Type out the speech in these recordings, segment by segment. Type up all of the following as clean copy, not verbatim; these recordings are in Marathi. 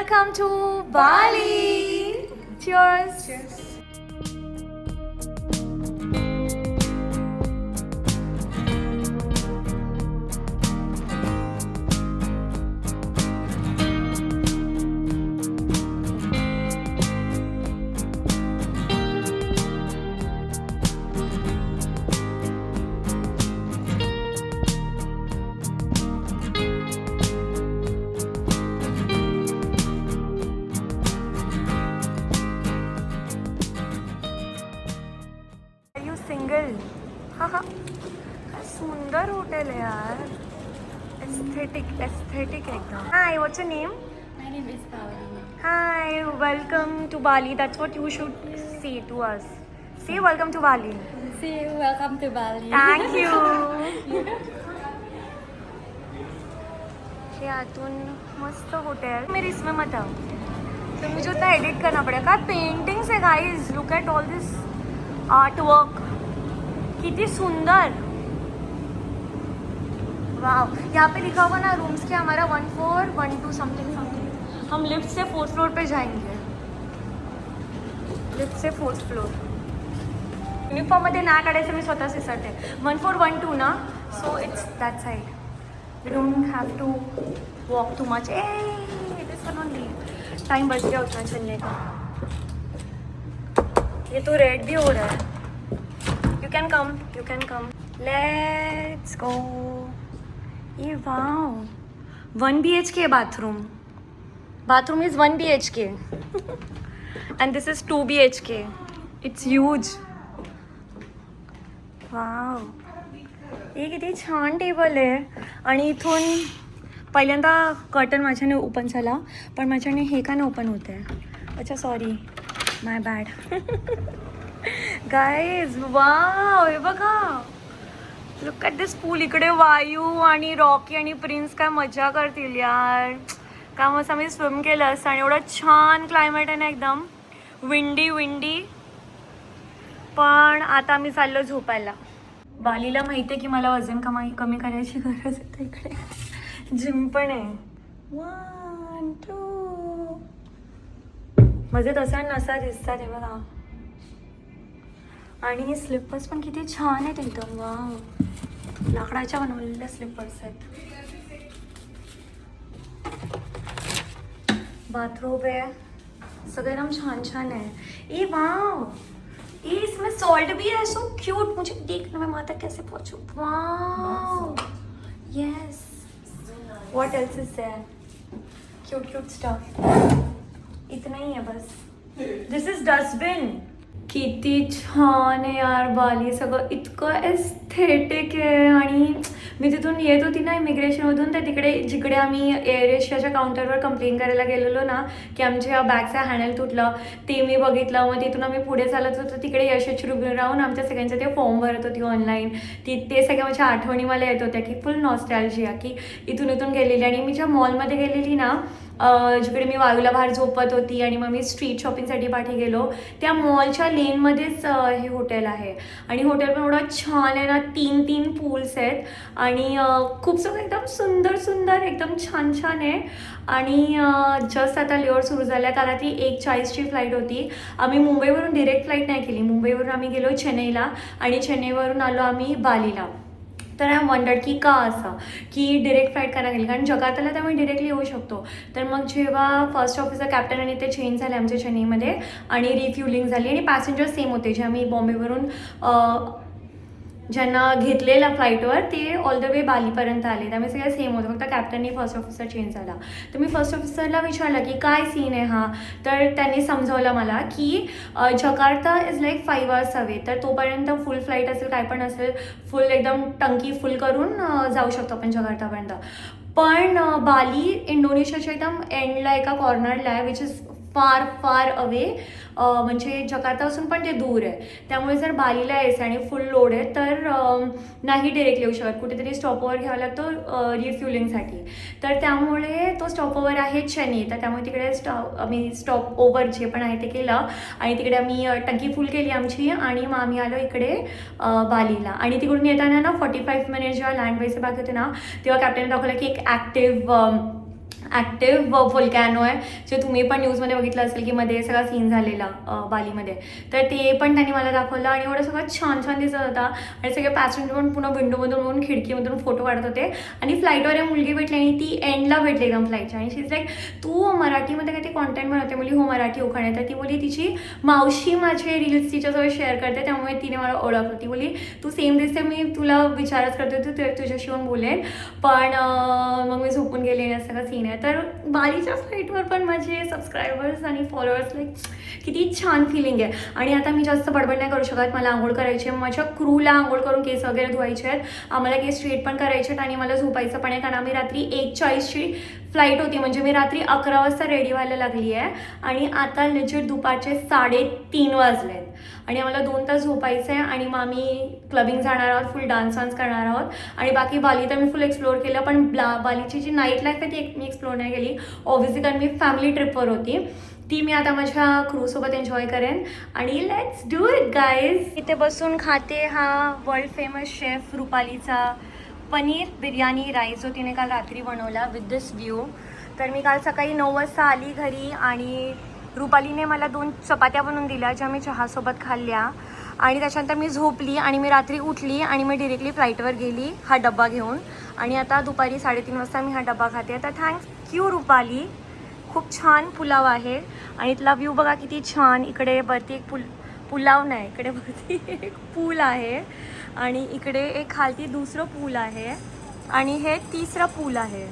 welcome to Bali. Cheers. Cheers. Are you single? हाहा. काय सुंदर हॉटेल आहे यार. एस्थेटिक एकदम. Hi, what's your name? My name is Paula. Hi, welcome to Bali. That's what you should say to us. Say welcome to Bali. See you. Welcome to Bali. Thank you. हे आतून मस्त होटल. मेरी इसमें मत आओ. तो मुझे उतना एडिट करना पड़ेगा. पेंटिंग्स है guys. Look at all this art work. कितनी सुंदर. वाह. यहाँ पे लिखा हुआ ना रूम्स के हमारा 1412 समथिंग. हम लिफ्ट से 4th फ्लोर पे जाएंगे. लिफ्ट से 4th फ्लोर. युनिफॉर्म मध्ये ना काढायचं मी स्वतःच विसरते. 1412 ना. So it's that side. We don't have to walk too much. Hey, this one only. Time बच गया उतना चलने का. ये तो रेड भी हो रहा है. You can come. Let's go. ये wow. 1 BHK bathroom. Bathroom is 1 BHK. And this is 2 BHK. It's huge. Wow. हे किती छान टेबल आहे. आणि इथून पहिल्यांदा कर्टन माझ्याने ओपन झाला, पण माझ्याने हे का नाही ओपन होत आहे. अच्छा सॉरी, माय बॅड. गाईज वाव, हे बघा. लुक ॲट दिस पूल. इकडे वायू आणि रॉकी आणि प्रिन्स काय मजा करतील यार. का मस्त आम्ही स्विम केलं असतं. आणि एवढं छान क्लायमेट आहे ना, एकदम विंडी. पण आता आम्ही चाललो झोपायला. बालीला माहिती आहे की मला वजन कमी करायची गरज आहे. तर इकडे जिम पण आहे. 1 2. माझे तसा नसा दिसतात हे बघा. आणि स्लिपर्स पण किती छान आहेत एकदम. वाव, लाकडाच्या बनवलेल्या स्लिपर्स आहेत. बाथरूम आहे. सगळं एकदम छान है. ए वाव, ये इसमें सॉल्ट भी है. So cute. मुझे देखना, मैं वहाँ तक कैसे पहुँचूँ. Wow, yes. What else is there. Cute stuff. इतना ही है बस. दिस इज डस्टबिन. किती छान आहे यार बाली. सगळं इतकं एस्थेटिक आहे. आणि मी तिथून येत होती ना इमिग्रेशनमधून, तर जिकडे आम्ही एअर एशियाच्या काउंटरवर कंप्लेन करायला गेलेलो ना की आमच्या बॅगचं हँडल तुटलं, ते मी बघितलं. मग तिथून आम्ही पुढे चालत होतो. तिकडे यशस्वी उभी राहून आमच्या सगळ्यांचं ते फॉर्म भरत होती ऑनलाईन. ते सगळ्या माझ्या आठवणी मला येत होत्या की फुल नॉस्टॅल्जिया की इथून गेलेली. आणि मी ज्या मॉलमध्ये गेलेली ना, जिकडे मी वायूला बाहेर झोपत होती आणि मग मी स्ट्रीट शॉपिंगसाठी पाठी गेलो, त्या मॉलच्या लेनमध्येच हे हॉटेल आहे. आणि हॉटेल पण एवढं छान आहे ना. 3 पूल्स आहेत. आणि खूप सगळं एकदम सुंदर एकदम छान आहे. आणि जस्ट आता लेअर सुरू झाल्या. कारण ती 1:40ची फ्लाईट होती. आम्ही मुंबईवरून डिरेक्ट फ्लाईट नाही केली. मुंबईवरून आम्ही गेलो चेन्नईला आणि चेन्नईवरून आलो आम्ही बालीला. तर आय वंडर्ड की का असं की डिरेक्ट फ्लाईट करायला गेली. कारण जकार्ताला त्यामुळे डिरेक्टली येऊ शकतो. तर मग जेव्हा फर्स्ट ऑफिसर कॅप्टन आणि ते चेंज झाले आमच्या चेन्नईमध्ये आणि रिफ्युलिंग झाली आणि पॅसेंजर्स सेम होते जे आम्ही बॉम्बेवरून ज्यांना घेतलेला फ्लाईटवर ते ऑल द वे बालीपर्यंत आले. त्यामुळे सगळ्या सेम होतं. फक्त कॅप्टननी फर्स्ट ऑफिसर चेंज झाला. तर मी फर्स्ट ऑफिसरला विचारलं की काय सीन आहे हा. तर त्यांनी समजावलं मला की Jakarta is like 5 hours away. तर तोपर्यंत फुल फ्लाईट असेल, काय पण असेल, फुल एकदम टंकी फुल करून जाऊ शकतो आपण जकार्तापर्यंत. पण बाली इंडोनेशियाच्या एकदम एंडला एका कॉर्नरला आहे, विच इज फार अवे. म्हणजे जकार्तापासून पण ते दूर आहे. त्यामुळे जर बालीला यायचं आणि फुल लोड आहे तर नाही डिरेक्ट येऊ शकत. कुठेतरी स्टॉपओव्हर घ्यावा लागतो रिफ्युलिंगसाठी. तर त्यामुळे तो स्टॉपओव्हर आहे चेन्नई. तर त्यामुळे तिकडे आम्ही स्टॉपओव्हर जे पण आहे ते केलं आणि तिकडे आम्ही टंकी फुल केली आमची. आणि मग आम्ही आलो इकडे बालीला. आणि तिकडून येताना ना 45 minutes जेव्हा लँड व्हायचे बाकी होते ना, तेव्हा कॅप्टनने दाखवलं की एक ॲक्टिव्ह ॲक्टिव्ह वोल्कॅनो आहे, जे तुम्ही पण न्यूजमध्ये बघितलं असेल की मध्ये सगळा सीन झालेला बालीमध्ये. तर ते पण त्यांनी मला दाखवलं आणि एवढं सगळं छान छान दिसत होता. आणि सगळे पॅसेंजर पण पुन्हा विंडोमधून बघून खिडकीमधून फोटो काढत होते. आणि फ्लाईटवर एक मुलगी भेटली आणि ती एंडला भेटली एकदम फ्लाईटच्या. आणि शी इज लाईक, तू मराठीमध्ये काही ते कॉन्टेंट बनवते? मुली हो, मराठी उखाणे. तर ती बोली तिची मावशी माझे रील्स तिच्याजवळ शेअर करते, त्यामुळे तिने मला ओळखलं. ती बोली तू सेम दिसते, मी तुला विचारच करते, तू तुझ्याशी येऊन बोलेन. पण मग मी झोपून गेले आणि असं का सीन आहे. तर बालीच्या फ्लाईटवर पण माझे सबस्क्रायबर्स आणि फॉलोअर्स लाईक किती छान फिलिंग आहे. आणि आता मी जास्त बडबड नाही करू शकत, मला आंघोळ करायची आहे. माझ्या क्रूला आंघोळ करून केस वगैरे धुवायचे आहेत, आम्हाला केस स्ट्रेट पण करायचे आहेत आणि मला झोपायचं पण आहे. कारण आम्ही रात्री 1:40ची फ्लाईट होती, म्हणजे मी रात्री 11 वाजता रेडी व्हायला लागली आहे. आणि आता लिजिट दुपारचे 3:30 वाजले आहेत आणि आम्हाला 2 तास झोपायचं आहे. आणि मग आम्ही क्लबिंग जाणार आहोत, फुल डान्स करणार आहोत. आणि बाकी बाली तर मी फुल एक्सप्लोअर केलं, पण बालीची जी नाईट लाईफ आहे ती मी एक्सप्लोअर नाही केली ऑब्व्हियसली, कारण मी फॅमिली ट्रिपवर होती. ती मी आता माझ्या क्रूसोबत एन्जॉय करेन. आणि लेट्स डू इट गाईज. इथे बसून खाते हा वर्ल्ड फेमस शेफ रुपालीचा पनीर बिर्याणी राईस, जो तिने काल रात्री बनवला विथ दिस व्ह्यू. तर मी काल सकाळी 9 वाजता आली घरी आणि रुपालीने मला 2 चपात्या बनवून दिल्या, ज्या मी चहासोबत खाल्ल्या. आणि त्याच्यानंतर मी झोपली आणि मी रात्री उठली आणि मी डिरेक्टली फ्लाईटवर गेली हा डब्बा घेऊन. आणि आता दुपारी 3:30 वाजता मी हा डब्बा खाते. तर थँक्यू रुपाली. खूप छान पुलाव आहे आणि इथला व्ह्यू बघा किती छान. इकडे वरती एक पुलाव नाही, इकडे वरती एक पूल आहे आणि इकडे एक खालती दुसरं पूल आहे आणि हे तिसरं पूल आहे.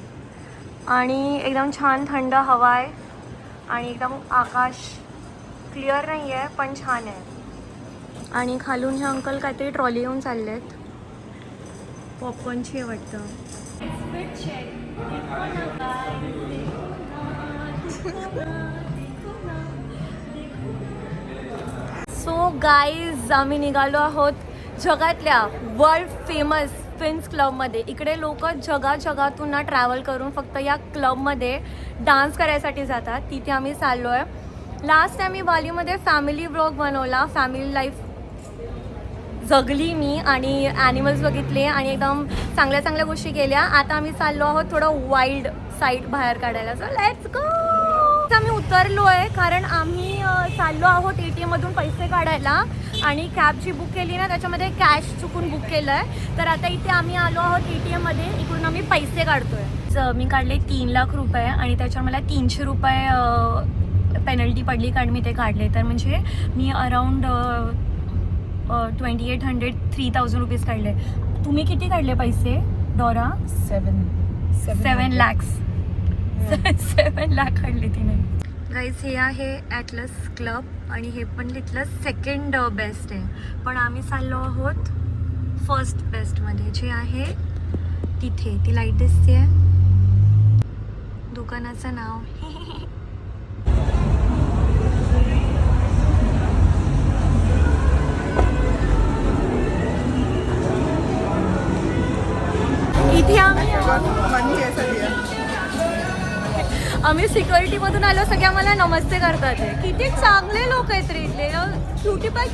आणि एकदम छान थंड हवा आहे आणि एकदम आकाश क्लिअर नाही आहे पण छान आहे. आणि खालून हे अंकल काहीतरी ट्रॉली घेऊन चालले आहेत, पॉपकॉर्नची आहे वाटतं. सो गाईज, आम्ही निघालो आहोत जगातल्या वर्ल्ड फेमस फिन्स क्लबमध्ये. इकडे लोक जगातून ना ट्रॅव्हल करून फक्त या क्लबमध्ये डान्स करायसाठी जातात. तिथे आम्ही चाललो आहे. लास्ट टाइम मी बालीमध्ये फॅमिली व्लॉग बनवला, फॅमिली लाईफ जगली मी आणि ॲनिमल्स बघितले आणि एकदम चांगल्या चांगल्या गोष्टी केल्या. आता आम्ही चाललो आहोत थोडं वाईल्ड साईड बाहेर काढायला. So let's go. आम्ही उतरलो आहे कारण आम्ही चाललो आहोत ATM मधून पैसे काढायला आणि कॅब जी बुक केली ना त्याच्यामध्ये कॅश चुकून बुक केलं आहे. तर आता इथे आम्ही आलो आहोत ATM मध्ये, इकडून आम्ही पैसे काढतोय. मी काढले 3 लाख रुपये आणि त्याच्यावर मला 300 रुपये पेनल्टी पडली कारण मी ते काढले. तर म्हणजे मी अराउंड 2800-3000 रुपीज काढले. तुम्ही किती काढले पैसे डोरा? 7 lakhs. 7 लाख काढले तिने. गाईज, हे आहे ॲटलस क्लब आणि हे पण तिथलं सेकंड बेस्ट आहे. पण आम्ही चाललो आहोत फर्स्ट बेस्टमध्ये, जे आहे तिथे. ती लाईट दिसते आहे, दुकानाचं नाव. इथे आम्ही सिक्युरिटीमधून आलो, सगळे आम्हाला नमस्ते करतात. किती चांगले लोक आहेत रे इथले. Cutie pie.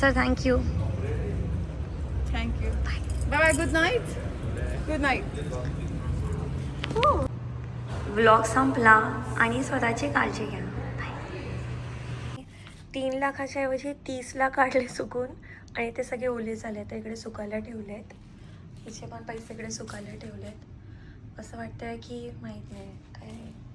Sir thank you. Thank you. Bye. Good night. Good night. Vlog संपला आणि स्वतःची काळजी घ्या. 3 लाखाच्या ऐवजी 30 लाख काढले सुकून आणि ते सगळे ओले झाले. तर इकडे सुकायला ठेवले आहेत. हिचे पण पैसे इकडे सुकायला ठेवले आहेत. असं वाटतंय की माहीत नाही काय